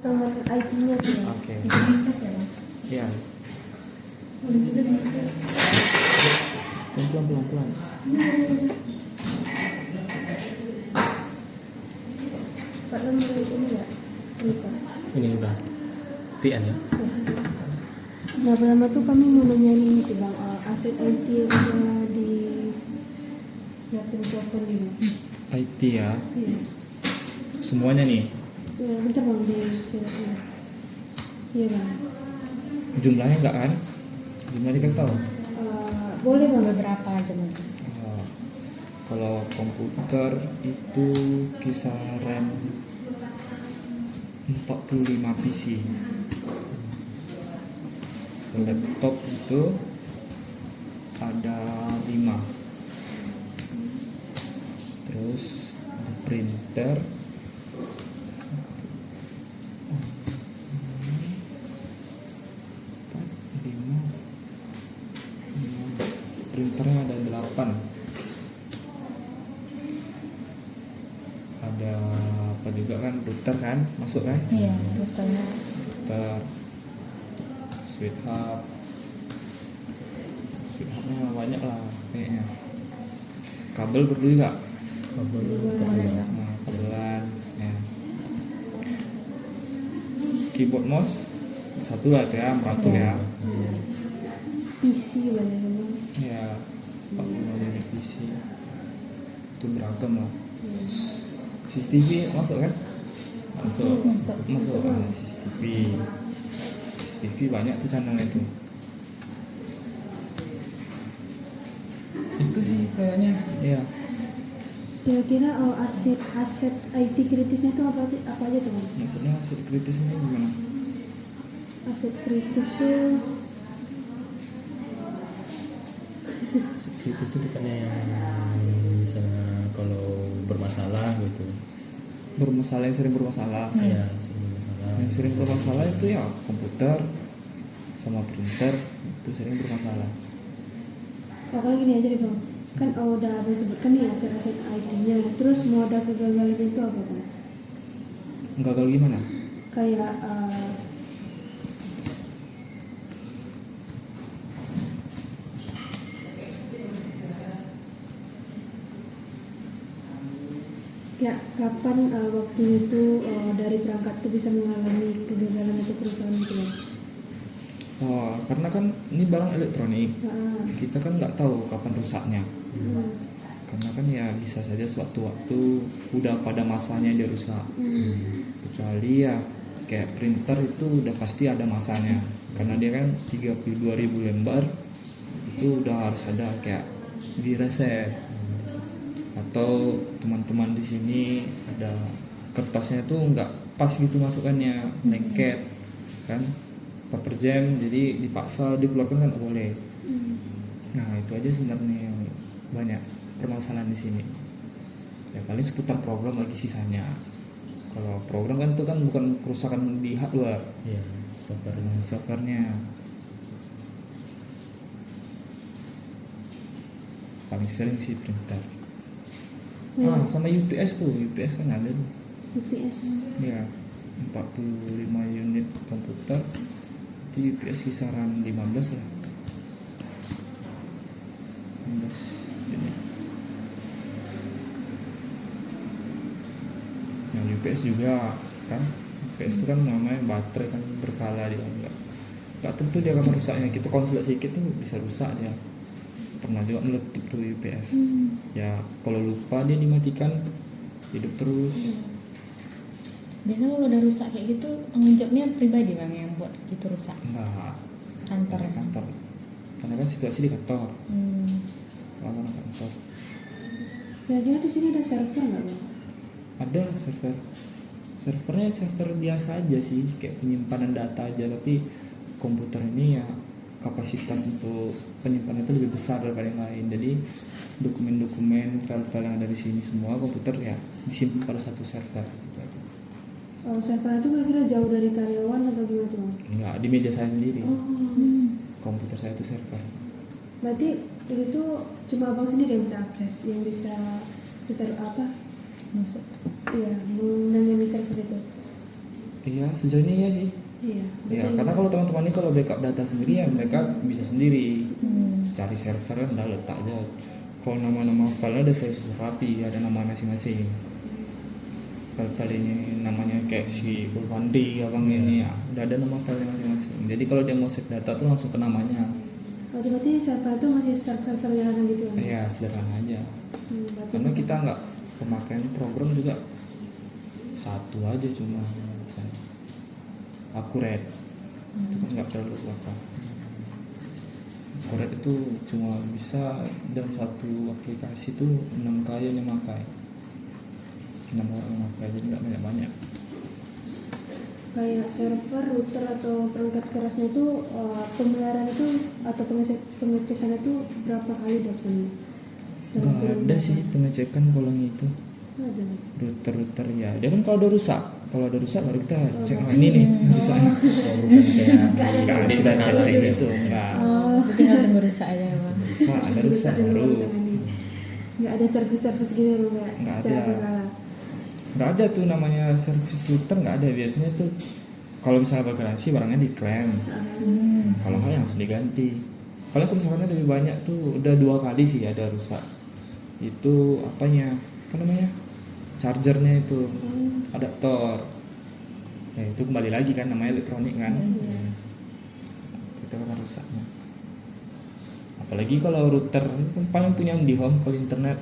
Sama IT-nya sih. Oke. Bisa dicas ya Bang? Iya. Boleh juga dicas. Pelan. Pak nomor ini ya. Lupa. Ini udah VN ya. Nah, pertama tuh kami mau nanyain ini sih Bang, aset IT yang udah di Yapin Software ini. IT ya. Iya. Semuanya nih. Ya, bentar Bang di sini. Iya Bang. Jumlahnya enggak kan? Jumlahnya dikasih tahu. Boleh Bang. Beberapa aja mungkin. Kalau komputer itu kisaran 45 PC. Laptop itu ada 5. Terus untuk printer printernya ada 8. Ada apa juga kan, router kan masuk kan, Iya, rutenya. router, switch hubnya banyak lah kayaknya. Kabel perlu juga, Kabel kabelan ya. Keyboard mouse satu lah tuh ya, meratur ya. PC banyak Bang. Ya 40 unit PC itu beragam lah. CCTV masuk kan? Masuk. Ah, CCTV banyak tuh channel itu. Itu sih kayaknya ya. Kira-kira aset IT kritisnya itu apa aja tuh Bang? Maksudnya aset kritis ini gimana? Aset kritis tuh itu tuh bukannya yang bisa kalau bermasalah gitu. Bermasalah, yang sering bermasalah. Ya, sering bermasalah. Yang sering bermasalah itu ya komputer sama printer, itu sering bermasalah. pokoknya gini aja deh Bang. Kan udah Abang sebutkan nih aset-aset IT-nya. Terus mau ada kegagalan itu apa Bang? Enggak, kalau gimana? Kayak ya kapan waktu itu dari perangkat itu bisa mengalami kegagalan atau kerusakan gitu Bang? Oh, karena kan ini barang elektronik, kita kan nggak tahu kapan rusaknya. Karena kan ya bisa saja sewaktu-waktu udah pada masanya dia rusak. Kecuali ya kayak printer itu udah pasti ada masanya, karena dia kan 32.000 lembar, itu udah harus ada kayak di reset. Atau teman-teman di sini ada kertasnya tuh nggak pas gitu masukannya, lengket kan, paper jam, jadi dipaksa dikeluarkan kan nggak boleh. Nah itu aja sebenarnya yang banyak permasalahan di sini. Ya paling seputar program lagi sisanya. Kalau program kan itu kan bukan kerusakan di hardware, Iya, softwarenya. Paling sering sih printer. Sama UPS tuh, UPS kan ada tuh. UPS. Ya 45 unit komputer itu UPS kisaran 15 lah. 15 unit. Nah UPS juga kan, UPS itu kan namanya baterai kan berkala, dia nggak tentu dia akan rusaknya. Kita konslet sedikit tuh bisa rusak dia. Pernah juga meletup tuh UPS. Ya kalau lupa dia dimatikan, hidup terus. Biasanya kalau udah rusak kayak gitu, tanggung jawabnya pribadi Bang yang buat itu rusak? Enggak, Kantor ya? kantor. Karena kan situasi di kantor. Lawan kantor. Kira-kira di sini ada server nggak Bang? Ada servernya server biasa aja sih, kayak penyimpanan data aja, tapi komputer ini ya kapasitas untuk penyimpanan itu lebih besar daripada yang lain. Jadi dokumen-dokumen, file-file yang ada di sini semua komputer ya disimpan pada satu server gitu aja. Server itu kira-kira jauh dari karyawan atau gimana tuh Bang? Enggak, di meja saya sendiri. Komputer saya itu server. Berarti itu cuma Abang sendiri yang bisa akses, yang bisa besar apa? Masuk. Iya, menangani server itu. Iya, sejauh ini ya sih. Iya. Ya, betul. karena kalau teman-teman ini kalau backup data sendiri ya mereka bisa sendiri Hmm. cari server udah letak aja. Kalau nama-nama file udah saya susun rapi, ada nama masing-masing. File-file ini namanya kayak si Ulfandi abang ini ya, udah ada nama file masing-masing. Jadi kalau dia mau save data tuh langsung ke namanya. Oh, berarti server itu masih server sederhana gitu kan? Ya sederhana aja. Berarti Karena kita nggak pemakaian program juga satu aja cuma kan. Akurat itu kan nggak terlalu apa. Akurat itu cuma bisa dalam satu aplikasi tuh 6 kali yang memakai 6 orang yang memakai, jadi nggak banyak-banyak. kayak server, router atau perangkat kerasnya itu pemeliharaan itu atau pengecekan itu berapa kali datangnya? Nggak ada sih pengecekan kalau yang itu Nggak ada. router ya, dia kan kalau ada rusak baru kita cek ini nih rusaknya. Oh, bukan kayak Nggak ada kita cek gitu, nggak. Oh, tinggal tunggu rusak aja bang. Rusak ada rusak baru. Nggak ada servis gini loh nggak? Nggak Secara ada. berkala. Nggak ada tuh namanya service router, nggak ada. Biasanya tuh kalau misalnya bergaransi barangnya diklaim, kalau nggak ya langsung diganti. Paling kerusakannya lebih banyak tuh udah 2 kali sih ada rusak. Itu apanya, apa namanya, chargernya itu, adaptor. Nah itu kembali lagi kan namanya elektronik kan, itu kan rusaknya. Apalagi kalau router paling punya di home kalau internet.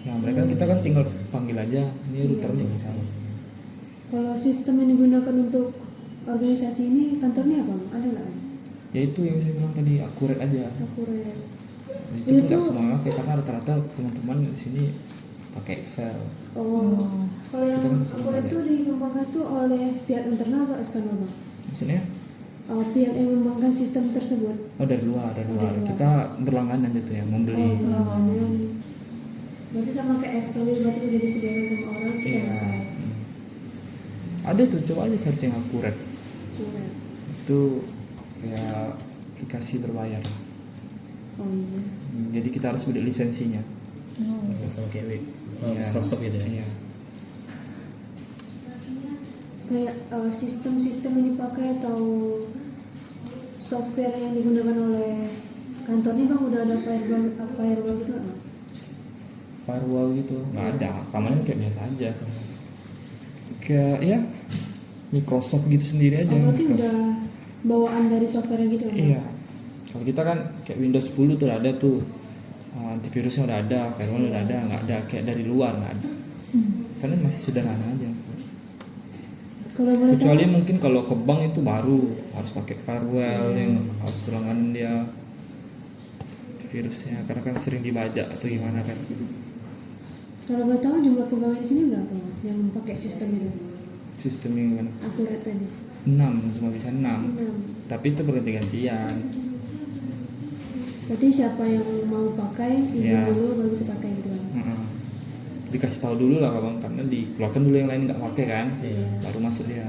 Nah mereka kita kan tinggal panggil aja, ini routernya misalnya. Kalau sistem yang digunakan untuk organisasi ini kantornya apa? Ada nggak? Ya itu yang saya bilang tadi, akurat aja. Akurat. Itu Itu- nggak semua pakai, karena rata-rata teman-teman di sini pakai Excel. Oh, kalau yang Kita kan sering akurat ada. itu dikembangkan itu oleh pihak internal atau eksternal bang? Maksudnya? Pihak yang mengembangkan sistem tersebut. Oh dari luar. Dari luar. Kita berlangganan gitu ya, membeli. Oh, perlawanan. Berarti sama kayak Excel itu berarti udah disediakan sama orang itu Iya. yang kayak Ada tuh, coba aja searching akurat. akurat. Itu kayak aplikasi berbayar. Oh iya. Jadi kita harus beli lisensinya. Oh. sama kayak Iya. Microsoft gitu ya. Iya. Kayak sistem-sistem yang dipakai atau software yang digunakan oleh kantor ini bang udah ada firewall gitu nggak? Firewall gitu nggak ada, keamanan kayak biasa aja. Kayak ya Microsoft gitu sendiri aja. Oh, berarti Microsoft. udah bawaan dari software gitu bang? Iya. Kalau kita kan kayak Windows 10 tuh udah ada tuh, antivirusnya udah ada, firewall udah ada, nggak ada kayak dari luar nggak ada. Karena masih sederhana aja. Kalau boleh Kecuali tahu, mungkin kalau ke bank itu baru harus pakai firewall yang harus berlangganan dia antivirusnya, karena kan sering dibajak atau gimana kan. kalau boleh tahu jumlah pegawai di sini berapa Bang, yang pakai sistem itu? Sistem yang kan Akurat tadi. 6, cuma bisa 6. 6. Tapi itu berganti-gantian. Berarti siapa yang mau pakai izin Iya. dulu baru bisa pakai gitu bang? Heeh. Dikasih tahu dulu lah bang, karena dikeluarkan dulu yang lain nggak pakai kan, Iya. baru masuk dia.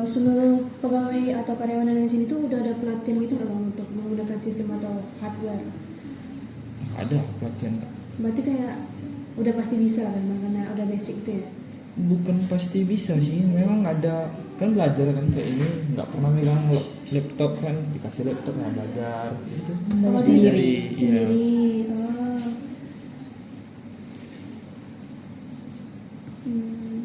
Seluruh pegawai atau karyawan yang di sini tuh udah ada pelatihan gitu nggak bang untuk menggunakan sistem atau hardware? Nggak ada pelatihan. Berarti kayak udah pasti bisa kan bang karena udah basic itu ya? Bukan pasti bisa sih, memang ada kan belajar kan kayak ini, nggak pernah megang laptop kan, dikasih laptop nggak belajar gitu. Baru Oh, sendiri. Iya. Sendiri. Oh. Hmm.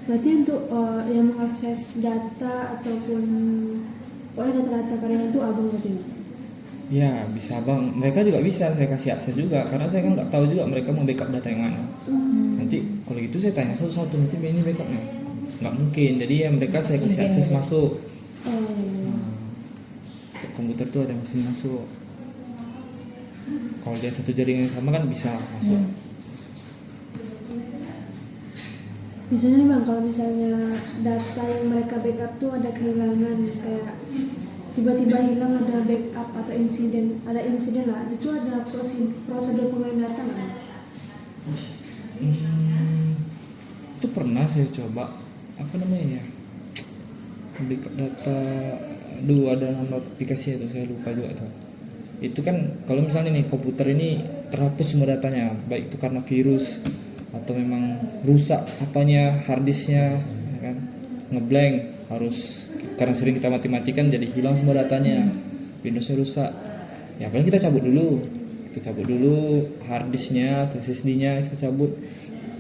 Berarti untuk yang mengakses data ataupun pokoknya data-data karyawan itu abang berarti Bang? Ya bisa bang, mereka juga bisa saya kasih akses juga, karena saya kan nggak tahu juga mereka mau backup data yang mana. Nanti kalau gitu saya tanya satu-satu, nanti ini backupnya nggak mungkin, jadi ya mereka saya kasih Izin akses gitu. masuk. Oh iya. Untuk komputer tuh ada mesin masuk, kalau dia satu jaringan yang sama kan bisa masuk. Misalnya nih bang, kalau misalnya data yang mereka backup tuh ada kehilangan kayak tiba-tiba hilang, ada backup atau insiden lah, itu ada prosedur penggunaan data nggak? Bang? Itu pernah saya coba, apa namanya ya, backup data dulu, ada nama aplikasinya itu saya lupa juga tuh. itu kan kalau misalnya nih komputer ini terhapus semua datanya, baik itu karena virus atau memang rusak apanya harddisknya, ya kan, ngeblank, harus karena sering kita mati-matikan jadi hilang semua datanya, Windowsnya rusak, ya paling kita cabut dulu harddisknya atau SSD-nya, kita cabut,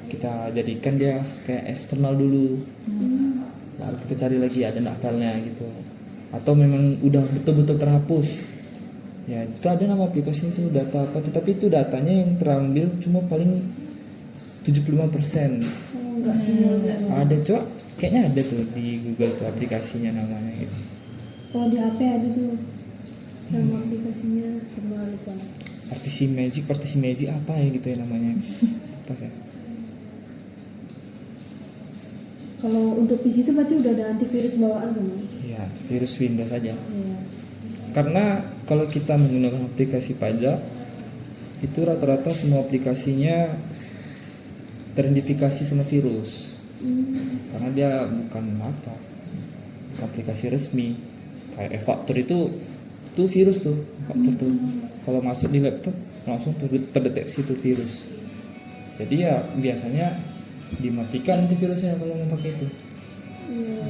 kita jadikan dia kayak eksternal dulu, lalu kita cari lagi ada nggak filenya gitu, atau memang udah betul-betul terhapus, ya itu ada nama aplikasi itu data apa, tetapi itu datanya yang terambil cuma paling 75%. Enggak semua. Ada coba kayaknya ada tuh di Google tuh aplikasinya namanya gitu. Kalau di HP ada tuh nama aplikasinya, cuma lupa. Partisi Magic apa ya gitu ya namanya. Apa sih? Kalau untuk PC itu berarti udah ada antivirus bawaan kan? Ya, virus Windows saja. Iya. Karena kalau kita menggunakan aplikasi pajak itu rata-rata semua aplikasinya teridentifikasi sama virus. Karena dia bukan aplikasi resmi. Kayak e-faktur itu virus tuh, e-faktur tuh. Kalau masuk di laptop langsung terdeteksi itu virus. Jadi ya biasanya dimatikan nanti virusnya kalau mau pakai itu. Iya.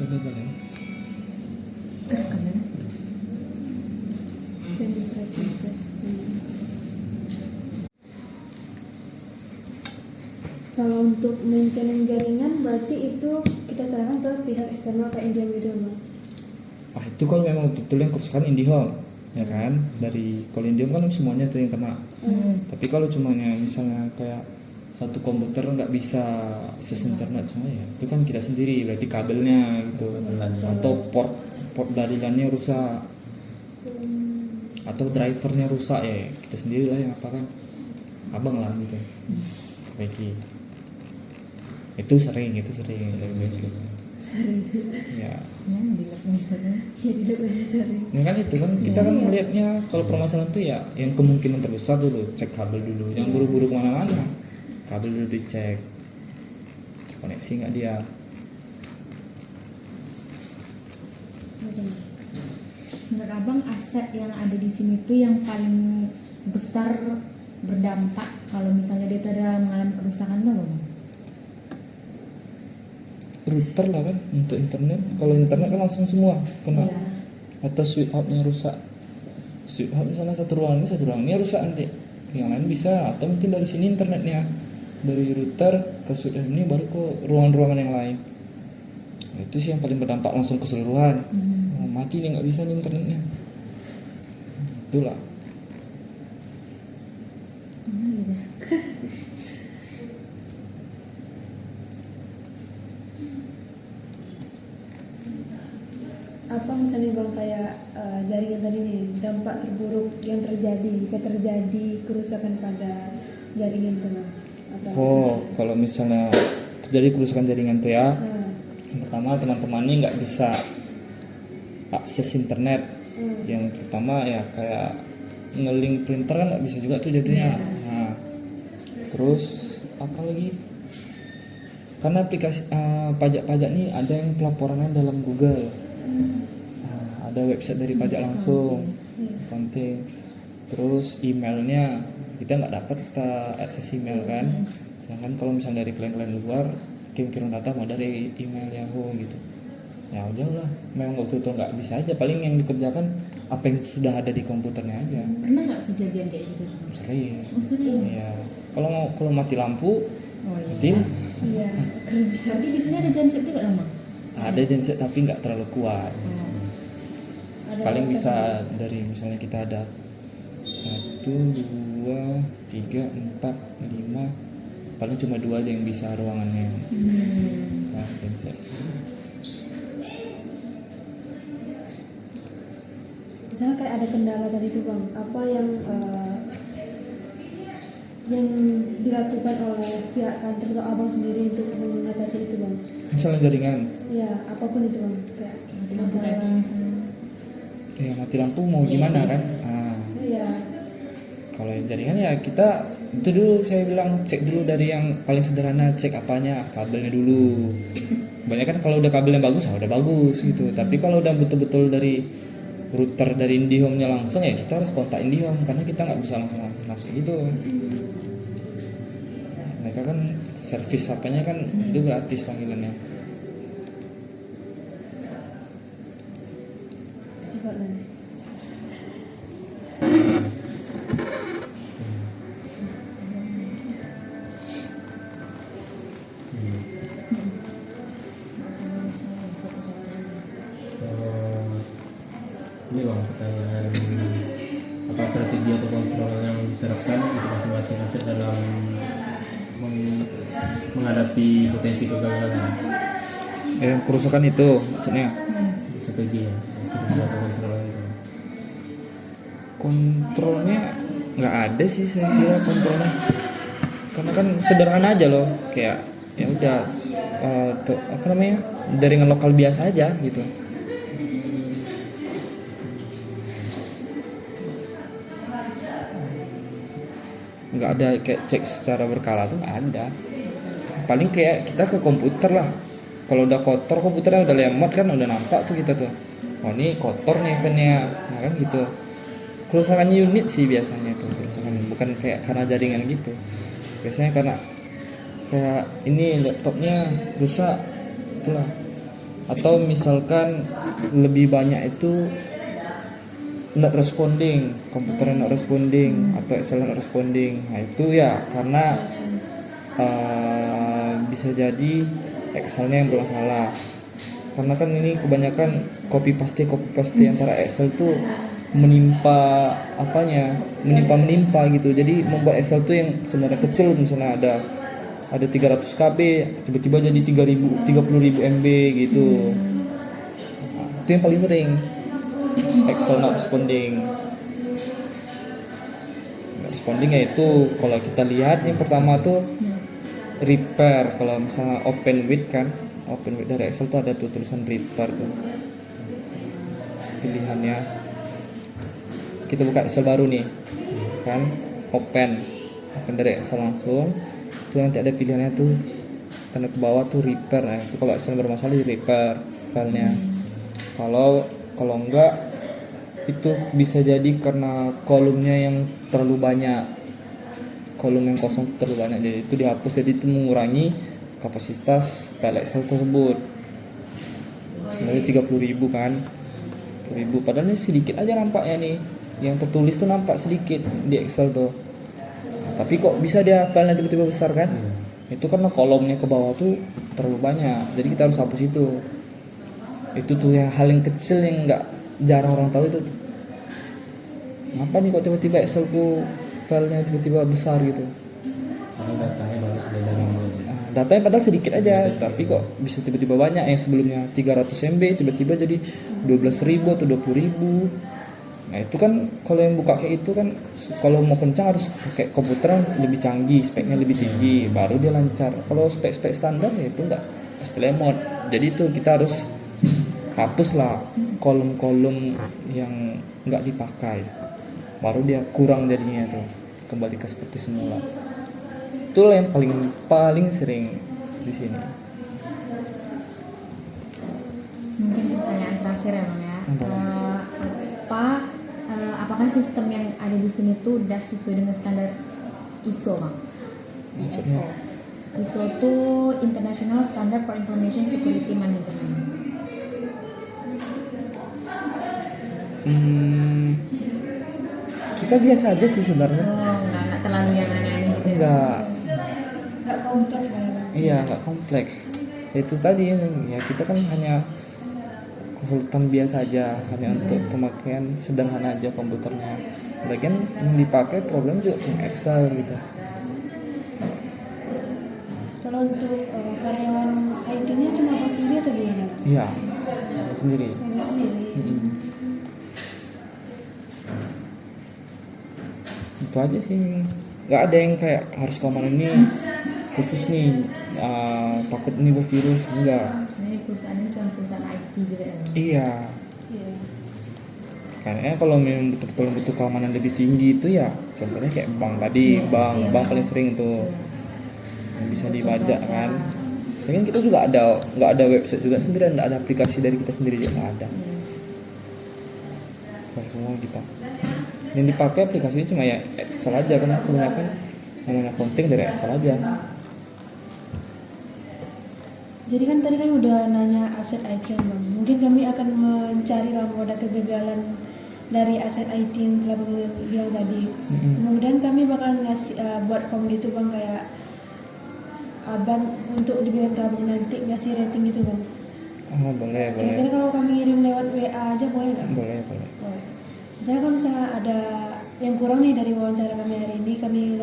Kerekam ya. Dan refresh. Kalau untuk maintenance jaringan berarti itu kita serahkan ke pihak eksternal kayak India gitu Bang. Itu kalau memang betul yang kerusakan IndiHome, ya kan, dari kalau IndiHome kan semuanya tuh yang kena. Tapi kalau cumanya misalnya kayak satu komputer nggak bisa akses internet cuma ya itu kan kita sendiri, berarti kabelnya gitu, atau port dari LAN-nya rusak, atau drivernya rusak, ya kita sendiri lah yang apa kan, abang lah gitu, perbaiki. Itu sering gitu. Ya. Yang di lab misalnya. Ya tidak bisa sering. Ya kan itu kan kita kan melihatnya kalau permasalahan itu ya yang kemungkinan terbesar dulu cek kabel dulu, jangan buru-buru kemana-mana, kabel dulu dicek terkoneksi nggak dia. Menurut abang aset yang ada di sini tuh yang paling besar berdampak kalau misalnya dia tuh ada mengalami kerusakan tuh apa bang? Router lah kan untuk internet, kalau internet kan langsung semua kena. Iya. Atau switch hubnya rusak, switch hub misalnya satu ruangannya rusak nanti yang lain bisa, atau mungkin dari sini internetnya dari router ke switch hub ini baru ke ruangan-ruangan yang lain. Nah, itu sih yang paling berdampak langsung keseluruhan. Mati nih nggak bisa nih internetnya, itulah. Gitu. Apa misalnya Bang kayak jaringan tadi nih, dampak terburuk yang terjadi jika terjadi kerusakan pada jaringan itu Bang? Kalau misalnya terjadi kerusakan jaringan tuh ya, Nah, yang pertama teman-teman ini nggak bisa akses internet. Yang pertama ya kayak nge-link printer kan nggak bisa juga tuh jadinya. Nah, terus apa lagi? Karena aplikasi pajak-pajak nih ada yang pelaporannya dalam Google. Nah, ada website dari pajak langsung, accounting. Terus emailnya kita nggak dapat, kita akses email kan. Sedangkan kalau misalnya dari klien-klien luar kirim data mau dari email Yahoo gitu, ya udah lah, memang waktu itu nggak bisa aja, paling yang dikerjakan apa yang sudah ada di komputernya aja. Pernah nggak kejadian kayak gitu? Sering. Oh sering. Ya kalau mati lampu Oh iya. mati lah. iya kerja. Berarti di sini ada genset juga dong bang? Ada genset tapi nggak terlalu kuat. Ada Paling apa bisa dari misalnya kita ada 1, 2, 3, 4, 5, paling cuma 2 aja yang bisa ruangannya. Nah, genset. Misalnya kayak ada kendala tadi tuh Bang, apa yang dilakukan oleh pihak kantor atau abang sendiri untuk mengatasi itu Bang? Misalnya jaringan, Ya apapun itu Bang, kayak Mati tadi misalnya. ya mati lampu mau gimana kan? Nah, Iya. kalau yang jaringan ya kita itu dulu saya bilang cek dulu dari yang paling sederhana, cek apanya, kabelnya dulu. kebanyakan kalau udah kabel yang bagus udah bagus gitu. Tapi kalau udah betul-betul dari router dari IndiHome-nya langsung ya kita harus kontak IndiHome karena kita nggak bisa langsung masuk gitu. Mereka kan servis apanya kan itu gratis panggilannya. Coba lah. Ini bang pertanyaan, apa strategi atau kontrol yang diterapkan untuk masing-masing aset dalam menghadapi potensi kegagalan? Kerusakan itu maksudnya Strategi ya, strategi atau kontrol itu. kontrolnya nggak ada sih saya kira kontrolnya, karena kan sederhana aja loh, kayak ya udah apa namanya jaringan lokal biasa aja gitu. Nggak ada kayak cek secara berkala tuh nggak ada. Paling kayak kita ke komputer lah, kalau udah kotor komputernya udah lemot kan udah nampak tuh kita tuh, oh ini kotor nih eventnya, nah kan gitu. Kerusakannya unit sih biasanya tuh kerusakan, bukan kayak karena jaringan gitu. Biasanya karena kayak ini laptopnya rusak itulah, atau misalkan lebih banyak itu not responding, komputernya not responding atau Excel not responding. Nah itu ya karena bisa jadi Excelnya yang bermasalah, karena kan ini kebanyakan copy paste antara Excel tuh menimpa gitu. Jadi membuat Excel tuh yang sebenarnya kecil, misalnya ada 300 KB tiba-tiba jadi 30.000 MB gitu. Nah, itu yang paling sering Excel not responding. Not responding yaitu kalau kita lihat yang pertama tuh repair. Kalau misalnya open with dari Excel tuh ada tuh tulisan repair tuh pilihannya. Kita buka Excel baru nih kan, open dari Excel langsung itu nanti ada pilihannya tuh tanda ke bawah tuh repair. Nah itu kalau Excel bermasalah di repair filenya. Kalau enggak itu bisa jadi karena kolomnya yang terlalu banyak, kolom yang kosong terlalu banyak, jadi itu dihapus. Jadi itu mengurangi kapasitas file Excel tersebut. Sebenarnya 30.000 kan, 30.000 padahal ini sedikit aja nampaknya nih, yang tertulis tuh nampak sedikit di Excel tuh. Nah, tapi kok bisa dia filenya tiba-tiba besar kan? Itu karena kolomnya ke bawah tuh terlalu banyak, jadi kita harus hapus itu. Itu tuh yang hal yang kecil yang nggak jarang orang tahu itu tuh. Kenapa nih kok tiba-tiba Excel tuh filenya tiba-tiba besar gitu? Karena datanya banyak dari mulai. Nah, datanya padahal sedikit aja, tapi kok bisa tiba-tiba banyak. Yang sebelumnya 300 MB tiba-tiba jadi 12.000 atau 20.000. Nah itu kan kalau yang buka kayak itu kan, kalau mau kencang harus pakai komputer yang lebih canggih, speknya lebih tinggi, baru dia lancar. Kalau spek-spek standar ya itu enggak, pasti lemot. Jadi itu kita harus hapus lah kolom-kolom yang nggak dipakai, baru dia kurang jadinya tuh, kembali ke seperti semula. Itulah yang paling sering di sini. Mungkin pertanyaan terakhir ya Bang ya. Apakah sistem yang ada di sini tuh udah sesuai dengan standar ISO Bang? Maksudnya? ISO itu International Standard for Information Security Management. Kita biasa aja sih sebenarnya. Nggak terlalu yang aneh-aneh gitu ya? Nggak kompleks lah ya. Iya, nggak kompleks. Itu tadi ya, kita kan hanya konsultan biasa aja, hanya untuk pemakaian sederhana aja komputernya. Lagian yang dipakai problem juga cuma Excel gitu. Kalau untuk karyawan IT-nya cuma apa sendiri atau gimana? Iya, sendiri. Yang sendiri. Itu aja sih, nggak ada yang kayak harus keamanan ini khusus nih, takut ini bervirus, enggak. Sebenarnya perusahaan ini kan perusahaan IT juga ya. Iya, Iya. karena kalau memang betul-betul butuh keamanan lebih tinggi itu ya contohnya kayak bank tadi, bank paling sering tuh yang bisa dibajak kan. Lagian kita juga nggak ada website juga sendiri, nggak ada aplikasi dari kita sendiri juga nggak ada. Kalau semua kita yang dipakai aplikasinya cuma ya Excel aja, karena kebanyakan namanya konten dari Excel aja. Jadi kan tadi kan udah nanya aset IT kan Bang. Mungkin kami akan mencari lah kalau ada kegagalan dari aset IT yang telah Bang bilang tadi. Kemudian kami bakal ngasih buat form gitu Bang, kayak Abang untuk dibilang ke Abang nanti ngasih rating gitu Bang. Oh boleh. Kira-kira kalau kami ngirim lewat WA aja boleh nggak? Boleh. Misalnya kalau misalnya ada yang kurang nih dari wawancara kami hari ini, kami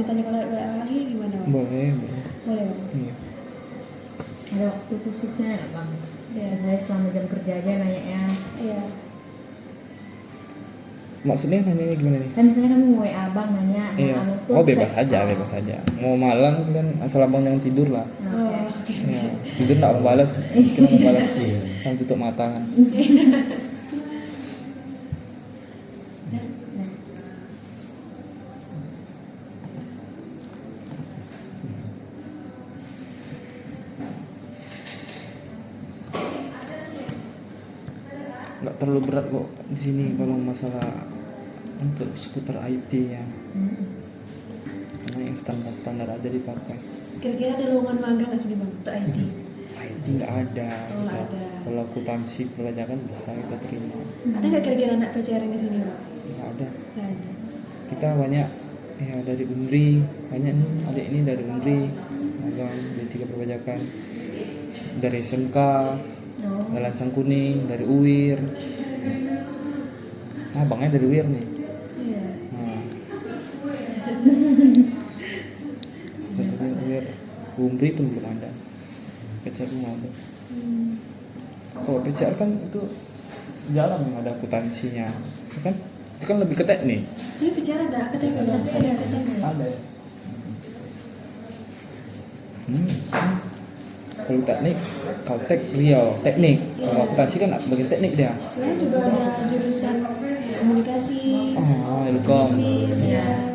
tanyakan lewat WA lagi gimana Bang? Boleh. Boleh Bang. Iya. Ada waktu khususnya nggak bang? Iya. Saya selama jam kerja aja nanya ya. Iya. Maksudnya nanya gimana nih? Kan misalnya kamu mau WA abang nanya, Iya. kamu tuh Oh bebas kayak- aja. Mau malam kan asal abang jangan tidur lah. Oke. Oke. Ya, tidur nggak mau balas, kita mau balas sambil tutup mata kan. Nggak terlalu berat kok di sini kalau masalah untuk skuter IT ya, karena yang standar aja dipakai. Kira-kira ada lowongan magang nggak sih Bang untuk IT? IT nggak ada. Oh, nggak ada. Kalau akuntansi perpajakan bisa kita terima. Ada nggak kira-kira anak PCR yang kesini Bang? Nggak ada. Nggak ada. Kita banyak ya dari Unri, banyak nih ada ini dari Unri, magang dari 3 perpajakan, dari SMK, dari Lancang Kuning, dari UIR. Nah, abangnya dari UIR nih. Iya. Nah. Dari UIR, Unri pun belum ada. PCR belum ada. Kalau PCR kan itu jarang yang ada akuntansinya, kan? Itu kan lebih ke teknik. Tapi PCR ada KTP, tapi ada KTP. Ada. Kalau teknik, Caltech Riau teknik. Kalau akuntansi kan bagian teknik dia. Sebenarnya juga ada jurusan komunikasi, Ilkom. bisnis, ya.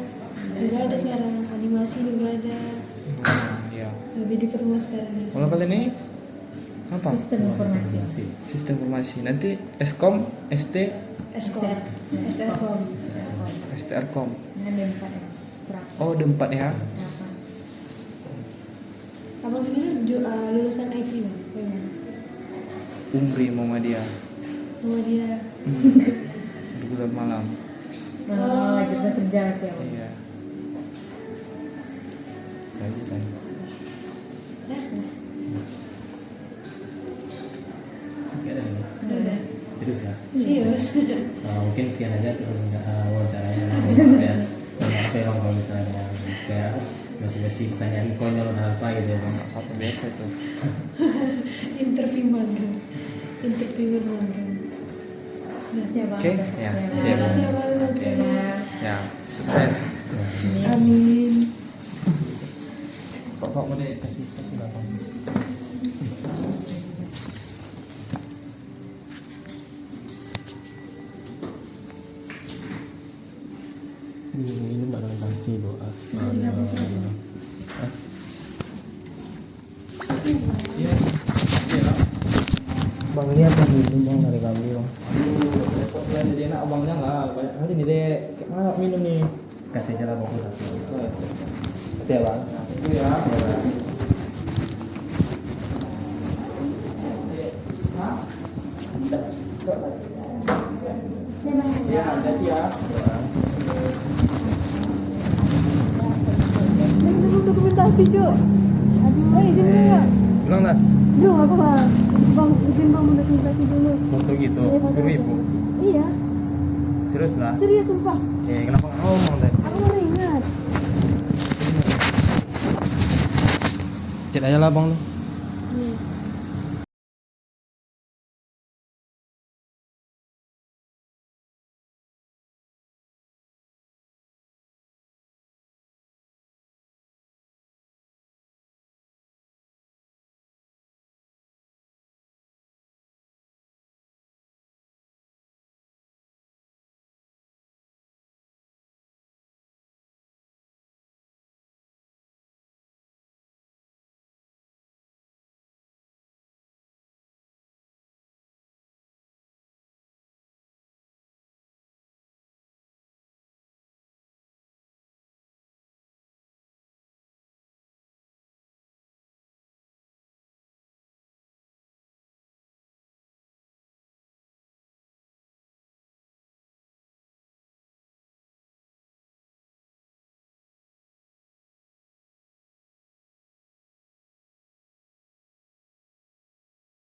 Juga ada sekarang animasi juga ada. Iya. Lebih diperluas sekarang. Kalau kalian ini apa? Sistem informasi. Sistem informasi. Nanti Eskom, ST, Eskom, STRkom. STRkom. Ini ada 4 ya. Terakhir. Oh, ada 4 ya. Berapa? Abang sendiri lulusan IT Bang? Bagaimana? Umri Muhammadiyah. Sama dia. Jurusan malam. Oh, jurusan kerja berarti ya bang. Iya. Saya. Nah, Oke, ada nih. udah. Serius ya? Serius. Mungkin sekian aja tuh wawancaranya. Ya, apa ya bang kalau misalnya kayak masih pertanyaan koin lalu apa gitu ya bang? Apa biasa itu? Interview magang. Interview magang. Nah, Siap bang. Oke, Udah. ya, Bang. siap. terima kasih Abang Oke. Satria. Ya, sukses. Amin. Kok mau dikasih berapa? Ini nggak kasih doa. Bang ini apa minum bang dari kami bang? Ya, jadi enak abangnya nggak banyak kali nih deh. Mana minum nih? Kasih aja lah bang satu. Iya bang. Iya. Ya, jadi ya. Dokumentasi Cuk. Aduh, izin dulu ya. Bilang lah. Belum apa Bang? Bang, izin Bang dokumentasi dulu. Foto gitu. Iya, foto. Suruh ibu. Iya, Serius lah. serius sumpah. Kenapa nggak ngomong deh? Aku baru ingat. Cek aja lah bang lu.